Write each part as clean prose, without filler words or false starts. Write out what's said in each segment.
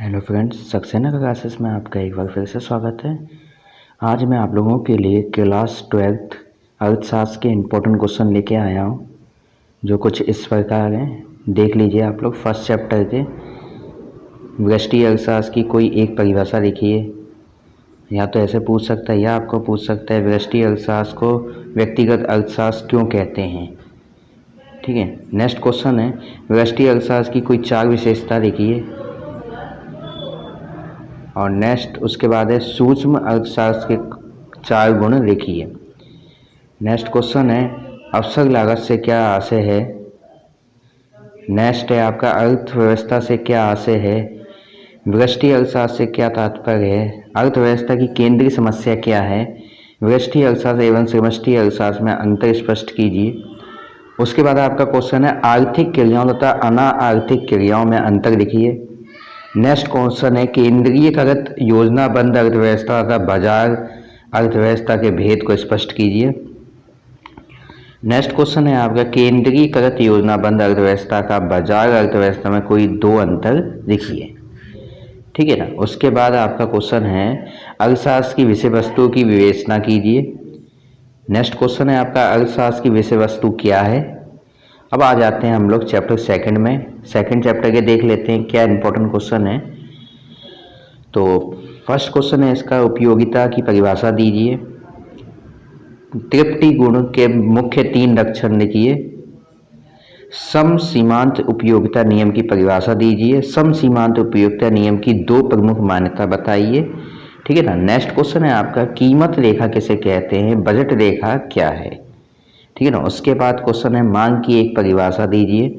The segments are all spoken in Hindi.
हेलो फ्रेंड्स, सक्सेना क्लासेस में आपका एक बार फिर से स्वागत है। आज मैं आप लोगों के लिए क्लास 12th अर्थशास्त्र के इम्पोर्टेंट क्वेश्चन लेके आया हूँ, जो कुछ इस प्रकार हैं। देख लीजिए आप लोग। फर्स्ट चैप्टर के व्यष्टि अर्थशास्त्र की कोई एक परिभाषा लिखिए। या तो ऐसे पूछ सकता है या आपको पूछ सकता है व्यष्टि अर्थशास्त्र को व्यक्तिगत अर्थशास्त्र क्यों कहते हैं। ठीक है। नेक्स्ट क्वेश्चन है व्यष्टि अर्थशास्त्र की कोई 4 विशेषता लिखिए। और नेक्स्ट उसके बाद है सूक्ष्म अर्थशास्त्र के 4 गुण लिखिए। नेक्स्ट क्वेश्चन है अवसर लागत से क्या आशय है। नेक्स्ट है आपका अर्थव्यवस्था से क्या आशय है। व्यष्टि अर्थशास्त्र से क्या तात्पर्य है। अर्थव्यवस्था की केंद्रीय समस्या क्या है। व्यष्टि अर्थशास्त्र एवं समष्टि अर्थशास्त्र में अंतर स्पष्ट कीजिए। उसके बाद आपका क्वेश्चन है आर्थिक क्रियाओं तथा अना आर्थिक क्रियाओं में अंतर लिखिए। नेक्स्ट क्वेश्चन है केंद्रीयकृत योजनाबद्ध अर्थव्यवस्था तथा बाजार अर्थव्यवस्था के भेद को स्पष्ट कीजिए। नेक्स्ट क्वेश्चन है आपका केंद्रीयकृत योजनाबद्ध अर्थव्यवस्था का बाजार अर्थव्यवस्था में कोई 2 अंतर लिखिए। ठीक है ना। उसके बाद आपका क्वेश्चन है अर्थशास्त्र की विषय वस्तु की विवेचना कीजिए। नेक्स्ट क्वेश्चन है आपका अर्थशास्त्र की विषय वस्तु क्या है। अब आ जाते हैं हम लोग चैप्टर 2 में। सेकंड चैप्टर के देख लेते हैं क्या इंपॉर्टेंट क्वेश्चन है। तो फर्स्ट क्वेश्चन है इसका उपयोगिता की परिभाषा दीजिए। तृप्ति गुण के मुख्य 3 लक्षण लिखिए। सम सीमांत उपयोगिता नियम की परिभाषा दीजिए। सम सीमांत उपयोगिता नियम की 2 प्रमुख मान्यता बताइए। ठीक है ना। नेक्स्ट क्वेश्चन है आपका कीमत रेखा किसे कहते हैं। बजट रेखा क्या है। ठीक है ना। उसके बाद क्वेश्चन है मांग की एक परिभाषा दीजिए।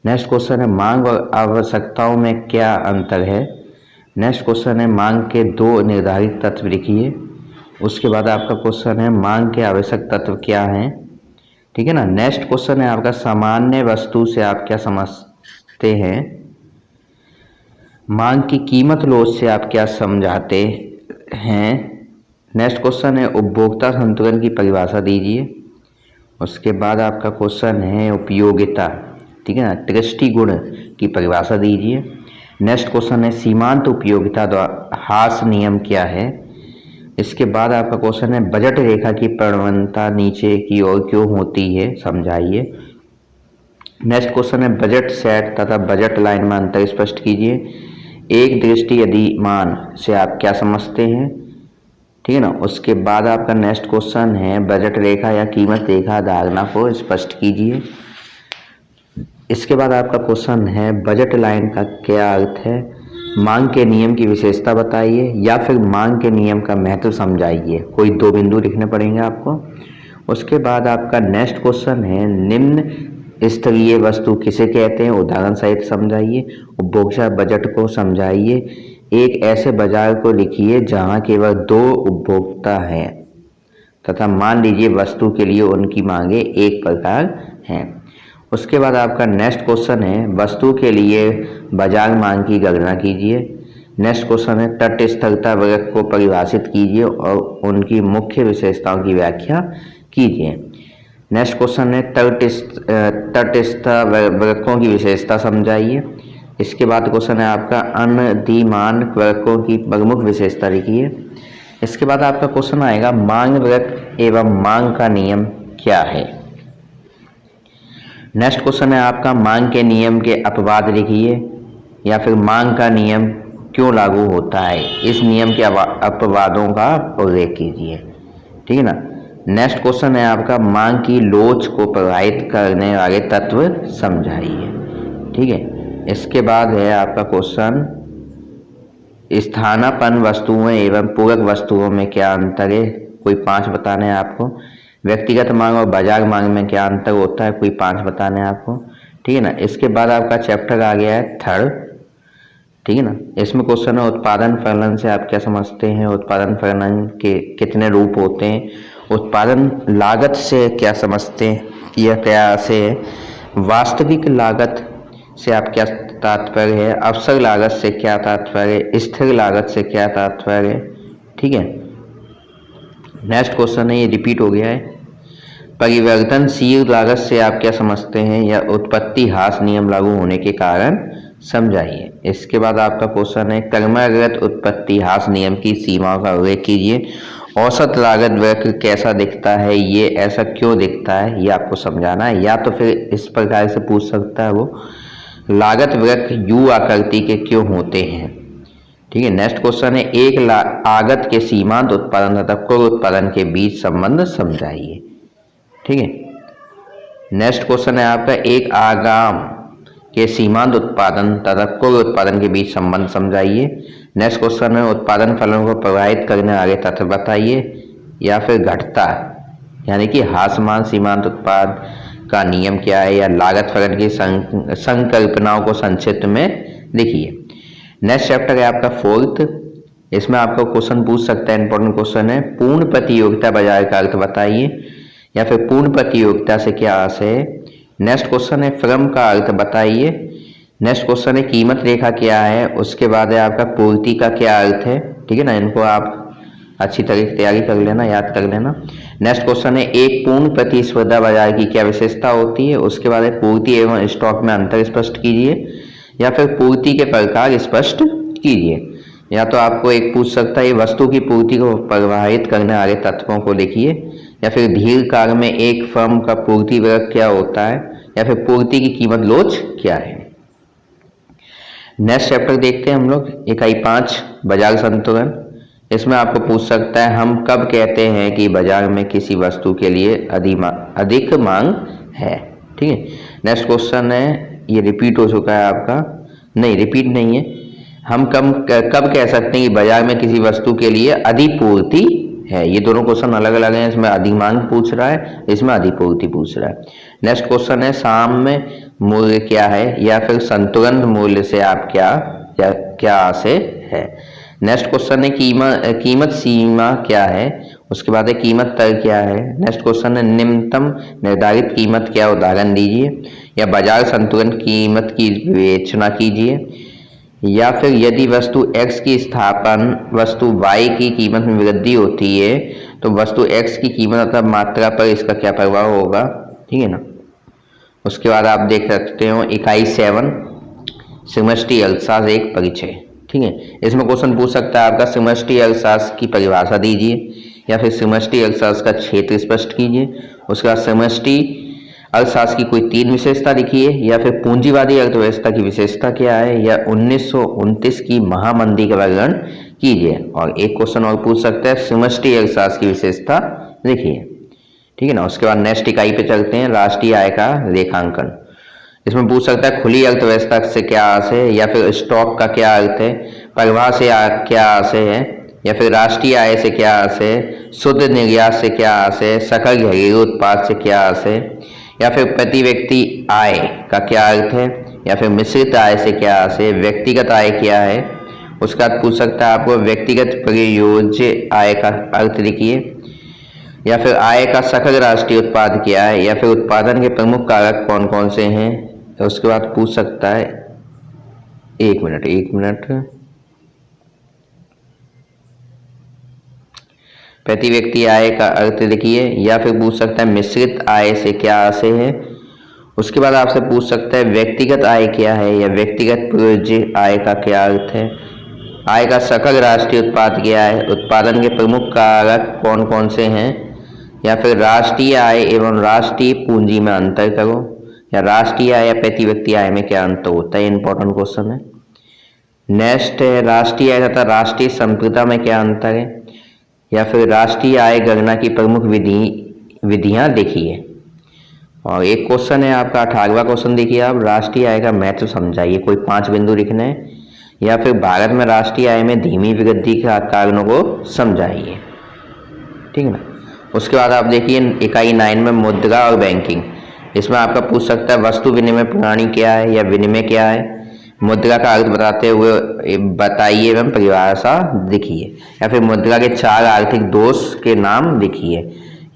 नेक्स्ट क्वेश्चन है मांग और आवश्यकताओं में क्या अंतर है। नेक्स्ट क्वेश्चन है मांग के 2 निर्धारित तत्व लिखिए। उसके बाद आपका क्वेश्चन है मांग के आवश्यक तत्व क्या हैं। ठीक है ना। नेक्स्ट क्वेश्चन है आपका सामान्य वस्तु से आप क्या समझते हैं। मांग की कीमत लोच से आप क्या समझाते हैं। नेक्स्ट क्वेश्चन है उपभोक्ता संतुलन की परिभाषा दीजिए। उसके बाद आपका क्वेश्चन है उपयोगिता, ठीक है ना, दृष्टिगुण की परिभाषा दीजिए। नेक्स्ट क्वेश्चन है सीमांत उपयोगिता द्वारा हास नियम क्या है। इसके बाद आपका क्वेश्चन है बजट रेखा की प्रवणता नीचे की ओर क्यों होती है, समझाइए। नेक्स्ट क्वेश्चन है बजट सेट तथा बजट लाइन में अंतर स्पष्ट कीजिए। एक दृष्टि अधिमान से आप क्या समझते हैं। ठीक है ना। उसके बाद आपका नेक्स्ट क्वेश्चन है बजट रेखा या कीमत रेखा धारणा को स्पष्ट कीजिए। इसके बाद आपका क्वेश्चन है बजट लाइन का क्या अर्थ है। मांग के नियम की विशेषता बताइए या फिर मांग के नियम का महत्व समझाइए। कोई 2 बिंदु लिखने पड़ेंगे आपको। उसके बाद आपका नेक्स्ट क्वेश्चन है निम्न स्तरीय वस्तु किसे कहते हैं, उदाहरण सहित समझाइए। उपभोक्ता बजट को समझाइए। एक ऐसे बाजार को लिखिए जहां केवल 2 उपभोक्ता हैं तथा मान लीजिए वस्तु के लिए उनकी मांगे एक प्रकार हैं। उसके बाद आपका नेक्स्ट क्वेश्चन है वस्तु के लिए बाजार मांग की गणना कीजिए। नेक्स्ट क्वेश्चन है तटस्थता वक्र को परिभाषित कीजिए और उनकी मुख्य विशेषताओं की व्याख्या कीजिए। नेक्स्ट क्वेश्चन है तटस्थ वक्रों की विशेषता समझाइए। इसके बाद क्वेश्चन है आपका अनधिमान वक्रों की प्रमुख विशेषता लिखिए। इसके बाद आपका क्वेश्चन आएगा मांग वक्र एवं मांग का नियम क्या है। नेक्स्ट क्वेश्चन है आपका मांग के नियम के अपवाद लिखिए या फिर मांग का नियम क्यों लागू होता है, इस नियम के अपवादों का उल्लेख कीजिए। ठीक है ना। नेक्स्ट क्वेश्चन है आपका मांग की लोच को प्रभावित करने वाले तत्व समझाइए। ठीक है। इसके बाद है आपका क्वेश्चन स्थानापन्न वस्तुओं एवं पूरक वस्तुओं में क्या अंतर है, कोई 5 बताने हैं आपको। व्यक्तिगत मांग और बाजार मांग में क्या अंतर होता है, कोई 5 बताने हैं आपको। ठीक है ना। इसके बाद आपका चैप्टर आ गया है 3rd। ठीक है ना। इसमें क्वेश्चन है उत्पादन फलन से आप क्या समझते हैं। उत्पादन फलन के कितने रूप होते हैं। उत्पादन लागत से क्या समझते हैं, यह क्या से है। वास्तविक लागत से आप क्या तात्पर्य है। अवसर लागत से क्या तात्पर्य है। स्थिर लागत से क्या तात्पर्य है। ठीक है। नेक्स्ट क्वेश्चन है, ये रिपीट हो गया है। परिवर्तनशील लागत से आप क्या समझते हैं या उत्पत्ति ह्रास नियम लागू होने के कारण समझाइए। इसके बाद आपका क्वेश्चन है क्रमागत उत्पत्ति ह्रास नियम की सीमाओं का उल्लेख कीजिए। औसत लागत वक्र कैसा दिखता है, ये ऐसा क्यों दिखता है, ये आपको समझाना है। या तो फिर इस प्रकार से पूछ सकता है वो, लागत वक्र यू आकृति के क्यों होते हैं। ठीक है। नेक्स्ट क्वेश्चन है एक आगत के सीमांत उत्पादन तथा कुल उत्पादन के बीच संबंध समझाइए। ठीक है। नेक्स्ट क्वेश्चन है आपका एक आगाम के सीमांत उत्पादन तथा कुल उत्पादन के बीच संबंध समझाइए। नेक्स्ट क्वेश्चन है उत्पादन फलन को प्रभावित करने वाले तत्व बताइए। या फिर घटता यानी कि ह्रासमान सीमांत उत्पाद का नियम क्या है, या लागत फलन की संकल्पनाओं को संक्षिप्त में लिखिए। नेक्स्ट चैप्टर है आपका फोर्थ। इसमें आपका क्वेश्चन पूछ सकता है, इंपॉर्टेंट क्वेश्चन है पूर्ण प्रतियोगिता बाजार का अर्थ बताइए। या फिर पूर्ण प्रतियोगिता से क्या आशय है। नेक्स्ट क्वेश्चन है फर्म का अर्थ बताइए। नेक्स्ट क्वेश्चन है कीमत रेखा क्या है। उसके बाद है आपका पूर्ति का क्या अर्थ है। ठीक है ना, इनको आप अच्छी तरह से तैयारी कर लेना, याद कर लेना। नेक्स्ट क्वेश्चन है एक पूर्ण प्रतिस्पर्धा बाजार की क्या विशेषता होती है। उसके बाद है पूर्ति एवं स्टॉक में अंतर स्पष्ट कीजिए। या फिर पूर्ति के प्रकार स्पष्ट कीजिए। या तो आपको एक पूछ सकता है वस्तु की पूर्ति को प्रभावित करने वाले तत्वों को लिखिए। या फिर दीर्घकाल में एक फर्म का पूर्ति वक्र क्या होता है। या फिर पूर्ति की कीमत लोच क्या है। नेक्स्ट चैप्टर देखते हैं हम लोग, इकाई 5 बाजार संतुलन। इसमें आपको पूछ सकता है हम कब कहते हैं कि बाजार में किसी वस्तु के लिए अधिक मांग है। ठीक है। नेक्स्ट क्वेश्चन है, ये रिपीट हो चुका है आपका, नहीं रिपीट नहीं है। हम कब कह सकते हैं कि बाजार में किसी वस्तु के लिए अधिपूर्ति है। ये दोनों क्वेश्चन अलग अलग हैं। इसमें अधिमांग पूछ रहा है, इसमें अधिपूर्ति पूछ रहा है। नेक्स्ट क्वेश्चन है साम्य मूल्य क्या है। या फिर संतुलन मूल्य से आप क्या आशय है। नेक्स्ट क्वेश्चन है कीमत सीमा क्या है। उसके बाद है कीमत तर्क क्या है। नेक्स्ट क्वेश्चन है निम्नतम निर्धारित कीमत क्या, उदाहरण दीजिए। या बाजार संतुलन कीमत की विवेचना कीजिए। या फिर यदि वस्तु X की स्थापन वस्तु Y की कीमत में वृद्धि होती है तो वस्तु X की कीमत अथवा मात्रा पर इसका क्या प्रभाव होगा। ठीक है ना। उसके बाद आप देख सकते हो इकाई 7 समष्टि अर्थशास्त्र एक परिचय। ठीक है। इसमें क्वेश्चन पूछ सकता है आपका समष्टि अर्थशास्त्र की परिभाषा दीजिए। या फिर समष्टि अर्थशास्त्र का क्षेत्र स्पष्ट कीजिए। उसके बाद समष्टि अर्थशास्त्र की कोई 3 विशेषता लिखिए। या फिर पूंजीवादी अर्थव्यवस्था की विशेषता क्या है। या 1929 की महामंदी का वर्णन कीजिए। और एक क्वेश्चन और पूछ सकता है समष्टि अर्थशास्त्र की विशेषता लिखिए। ठीक है ना। उसके बाद नेक्स्ट इकाई पे चलते हैं, राष्ट्रीय आय का रेखांकन। इसमें पूछ सकता है खुली अर्थव्यवस्था से क्या आशय है। या फिर स्टॉक का क्या अर्थ है। प्रवाह से क्या आशय है। या फिर राष्ट्रीय आय से क्या आशय है। शुद्ध निर्यात से क्या आशय है। सकल घरेलू उत्पाद से क्या आशय है। या फिर प्रति व्यक्ति आय का क्या अर्थ है। या फिर मिश्रित आय से क्या आशय है। व्यक्तिगत आय क्या है। उसके बाद पूछ सकता है आपको व्यक्तिगत प्रयोज्य आय का अर्थ लिखिए। या फिर आय का सकल राष्ट्रीय उत्पाद क्या है। या फिर उत्पादन के प्रमुख कारक कौन कौन से हैं। तो उसके बाद पूछ सकता है एक मिनट प्रति व्यक्ति आय का अर्थ लिखिए। या फिर पूछ सकता है मिश्रित आय से क्या आशय है। उसके बाद आपसे पूछ सकता है व्यक्तिगत आय क्या है। या व्यक्तिगत प्रयोज्य आय का क्या अर्थ है। आय का सकल राष्ट्रीय उत्पाद क्या है। उत्पादन के प्रमुख कारक कौन कौन से हैं। या फिर राष्ट्रीय आय एवं राष्ट्रीय पूंजी में अंतर करो। या राष्ट्रीय आय या प्रति व्यक्ति आय में क्या अंतर होता है। इंपॉर्टेंट क्वेश्चन है। नेक्स्ट है राष्ट्रीय आय तथा राष्ट्रीय संप्रदा में क्या अंतर है। या फिर राष्ट्रीय आय गणना की प्रमुख विधियां देखिए। और एक क्वेश्चन है आपका 18वां क्वेश्चन देखिए आप, राष्ट्रीय आय का महत्व समझाइए। कोई 5 बिंदु लिखने हैं। या फिर भारत में राष्ट्रीय आय में धीमी वृद्धि के कारणों को समझाइए। ठीक है ना। उसके बाद आप देखिए इकाई 9 में मुद्रा और बैंकिंग। इसमें आपका पूछ सकता है वस्तु विनिमय प्रणाली क्या है या विनिमय क्या है। मुद्रा का अर्थ बताते हुए बताइए एवं परिभाषा लिखिए। या फिर मुद्रा के 4 आर्थिक दोष के नाम लिखिए।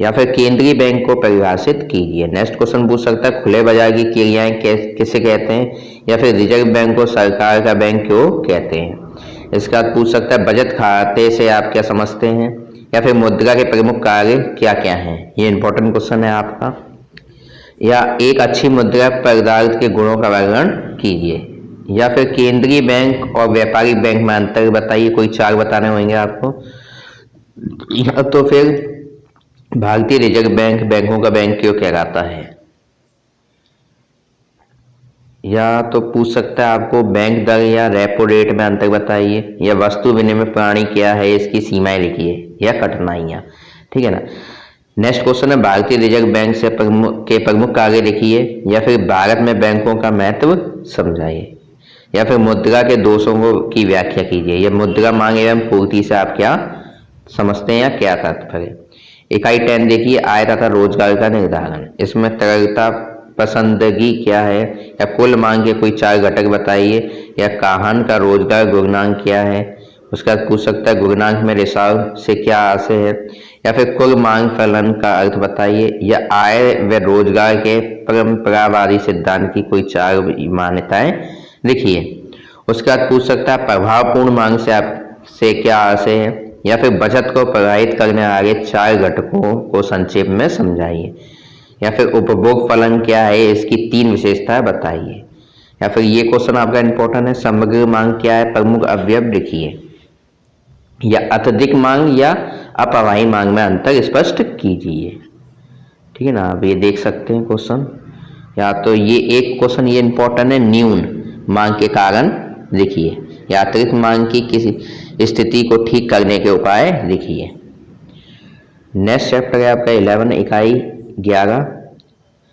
या फिर केंद्रीय बैंक को परिभाषित कीजिए। नेक्स्ट क्वेश्चन पूछ सकता है खुले बाजार की क्रियाएं किसे कहते हैं। या फिर रिजर्व बैंक को सरकार का बैंक क्यों कहते हैं। इसके बाद पूछ सकता है बचत खाते से आप क्या समझते हैं। या फिर मुद्रा के प्रमुख कार्य क्या क्या हैं। ये इंपॉर्टेंट क्वेश्चन है आपका। या एक अच्छी मुद्रा पदार्थ के गुणों का वर्णन कीजिए। या फिर केंद्रीय बैंक और व्यापारिक बैंक में अंतर बताइए, कोई चार बताने होंगे आपको। या तो फिर भारतीय रिजर्व बैंक बैंकों का बैंक क्यों कहलाता है। या तो पूछ सकता है आपको बैंक दर या रेपो रेट में अंतर बताइए, या वस्तु विनिमय प्रणाली क्या है, इसकी सीमाएं लिखिए या कठिनाइयाँ। ठीक है ना। नेक्स्ट क्वेश्चन है भारतीय रिजर्व बैंक से प्रमुख कार्य लिखिए, या फिर भारत में बैंकों का महत्व समझाइए, या फिर मुद्रा के दोषों की व्याख्या कीजिए। यह मुद्रा मांग एवं पूर्ति से आप क्या समझते हैं या क्या तात्पर्य। इकाई 10 देखिए, आय तथा रोजगार का निर्धारण। इसमें तरलता पसंदगी क्या है, या कुल मांग के कोई चार घटक बताइए, या काहन का रोजगार गुणांक क्या है। उसका पूछ सकता है गुणांक में रिसाव से क्या आशय है, या फिर कुल मांग फलन का अर्थ बताइए, या आय व रोजगार के परंपरावादी सिद्धांत की कोई चार मान्यताएं लिखिए। उसके बाद पूछ सकता है प्रभावपूर्ण मांग से क्या आशय है, या फिर बचत को प्रभावित करने वाले चार घटकों को संक्षेप में समझाइए, या फिर उपभोग फलन क्या है, इसकी तीन विशेषताएं बताइए। या फिर ये क्वेश्चन आपका इंपॉर्टेंट है, समग्र मांग क्या है, प्रमुख अवयव लिखिए, या अत्यधिक मांग या अपवाही मांग में अंतर स्पष्ट कीजिए। ठीक है ना, आप ये देख सकते हैं क्वेश्चन। या तो ये एक क्वेश्चन ये इंपॉर्टेंट है, न्यून मांग के कारण लिखिए, या अतिरिक्त मांग की किसी स्थिति को ठीक करने के उपाय लिखिए। नेक्स्ट चैप्टर है आपका 11 इकाई 11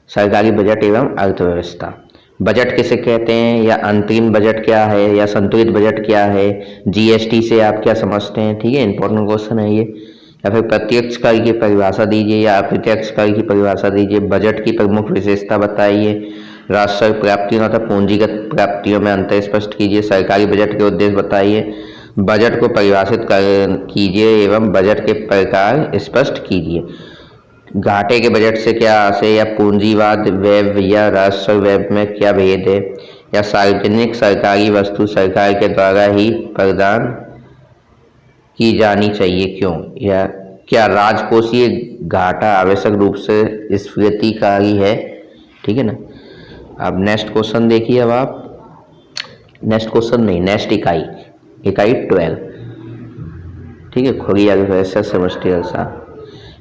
सरकारी बजट एवं अर्थव्यवस्था। बजट किसे कहते हैं, या अंतरिम बजट क्या है, या संतुलित बजट क्या है, जीएसटी से आप क्या समझते हैं। ठीक है, इंपॉर्टेंट क्वेश्चन है ये। या फिर प्रत्यक्ष कर की परिभाषा दीजिए, या अप्रत्यक्ष कर की परिभाषा दीजिए। बजट की प्रमुख विशेषता बताइए। राजस्व प्राप्तियों तथा पूंजीगत प्राप्तियों में अंतर स्पष्ट कीजिए। सरकारी बजट के उद्देश्य बताइए। बजट को परिभाषित कीजिए एवं बजट के प्रकार स्पष्ट कीजिए। घाटे के बजट से क्या आशय, या पूंजीवाद व्यय या राजस्व व्यय में क्या भेद है, या सार्वजनिक सरकारी वस्तु सरकार के द्वारा ही प्रदान की जानी चाहिए क्यों, या क्या राजकोषीय घाटा आवश्यक रूप से स्फीतिकारी है। ठीक है ना। अब नेक्स्ट क्वेश्चन देखिए। अब आप नेक्स्ट क्वेश्चन नहीं, नेक्स्ट इकाई 12। ठीक है, खुली अर्थव्यवस्था समष्टि अर्थशास्त्र।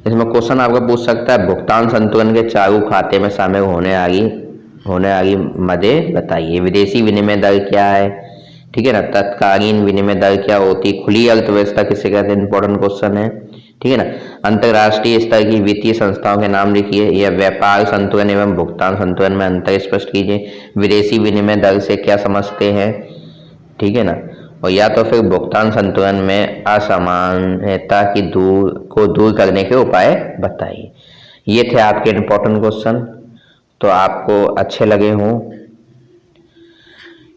इसमें क्वेश्चन आपका पूछ सकता है भुगतान संतुलन के चालू खाते में शामिल होने वाली मदें बताइए। विदेशी विनिमय दर क्या है। ठीक है ना। तत्कालीन विनिमय दर क्या होती है। खुली अर्थव्यवस्था किसे कहते हैं, इंपॉर्टेंट क्वेश्चन है। ठीक है ना। अंतर्राष्ट्रीय स्तर की वित्तीय संस्थाओं के नाम लिखिए, या व्यापार संतुलन एवं भुगतान संतुलन में अंतर स्पष्ट कीजिए। विदेशी विनिमय दर से क्या समझते हैं। ठीक है ना। और या तो फिर भुगतान संतुलन में असमानता की दूर करने के उपाय बताइए। ये थे आपके इंपॉर्टेंट क्वेश्चन, तो आपको अच्छे लगे हों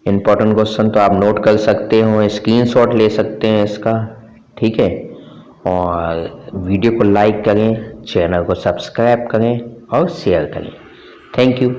इंपॉर्टेंट क्वेश्चन तो आप नोट कर सकते हो, स्क्रीनशॉट ले सकते हैं इसका। ठीक है, और वीडियो को लाइक करें, चैनल को सब्सक्राइब करें और शेयर करें। Thank you.